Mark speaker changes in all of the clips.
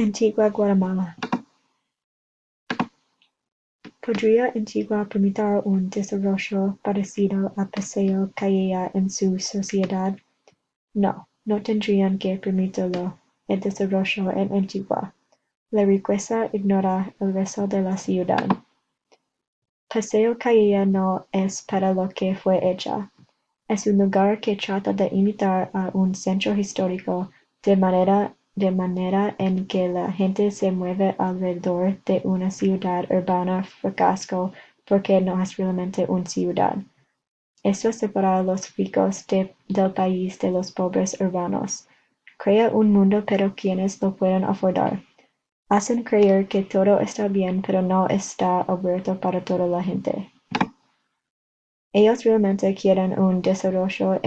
Speaker 1: Antigua Guatemala. ¿Podría Antigua permitir un desarrollo parecido a Paseo Calleja en su sociedad? No, no tendrían que permitirlo. El desarrollo en Antigua. La riqueza ignora el resto de la ciudad. Paseo Calleja no es para lo que fue hecha. Es un lugar que trata de imitar a un centro histórico de manera en que la gente se mueve alrededor de una ciudad urbana fracasó porque no es realmente una ciudad. Esto separa a los ricos del país de los pobres urbanos. Crea un mundo pero quienes lo pueden afordar. Hacen creer que todo está bien pero no está abierto para toda la gente. Ellos realmente quieren un desarrollo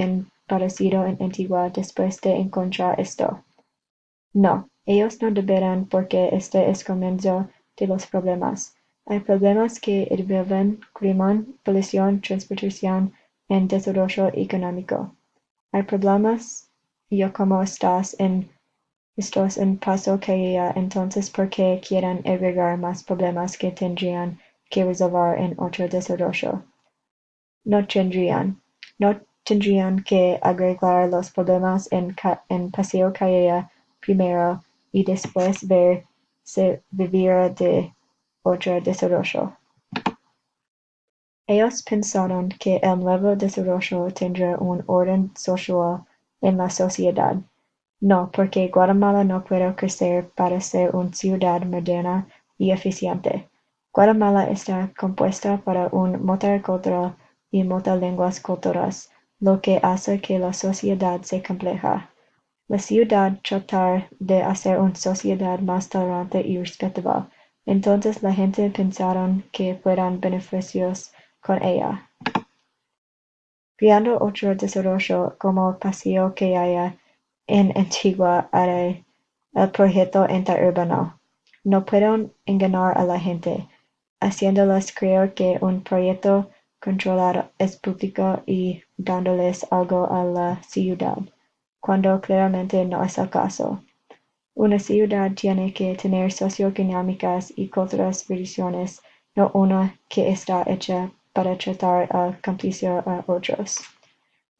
Speaker 1: parecido en Antigua después de encontrar esto. No, ellos no deberán porque este es comienzo de los problemas. Hay problemas que envuelven crimen, polución, transportación y desarrollo económico. Hay problemas y como estos en Paso Calleja, entonces ¿por qué quieren agregar más problemas que tendrían que resolver en otro desarrollo? No tendrían que agregar los problemas en Paseo Calleja primero y después ver si viviera de otro desarrollo. Ellos pensaron que el nuevo desarrollo tendrá un orden social en la sociedad. No, porque Guatemala no puede crecer para ser una ciudad moderna y eficiente. Guatemala está compuesta para un multicultural y multilenguas culturas, lo que hace que la sociedad sea compleja. La ciudad tratar de hacer una sociedad más tolerante y respetuosa. Entonces la gente pensaron que fueran beneficios con ella. Creando otro desarrollo como Paseo que haya en Antigua hará el proyecto interurbano. No pueden engañar a la gente, haciéndoles creer que un proyecto controlado es público y dándoles algo a la ciudad, cuando claramente no es el caso. Una ciudad tiene que tener socioeconómicas y culturales variaciones, no una que está hecha para tratar a complacer a otros.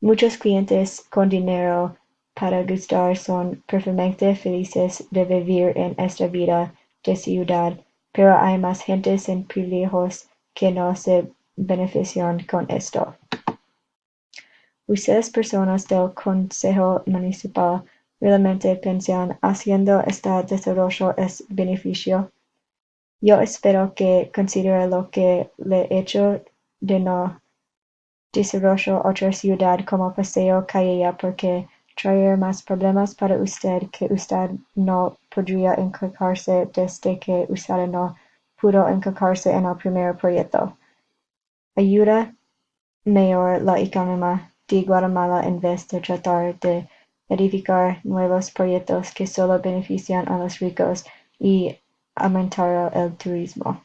Speaker 1: Muchos clientes con dinero para gustar son perfectamente felices de vivir en esta vida de ciudad, pero hay más gente sin privilegios que no se benefician con esto. ¿Ustedes personas del Consejo Municipal realmente piensan haciendo este desarrollo es beneficio? Yo espero que considere lo que le he hecho de no desarrollo otra ciudad como Paseo Calleja porque traer más problemas para usted que usted no podría encargarse desde que usted no pudo encargarse en el primer proyecto. Ayuda mejor la economía de Guatemala en vez de tratar de edificar nuevos proyectos que solo benefician a los ricos y aumentar el turismo.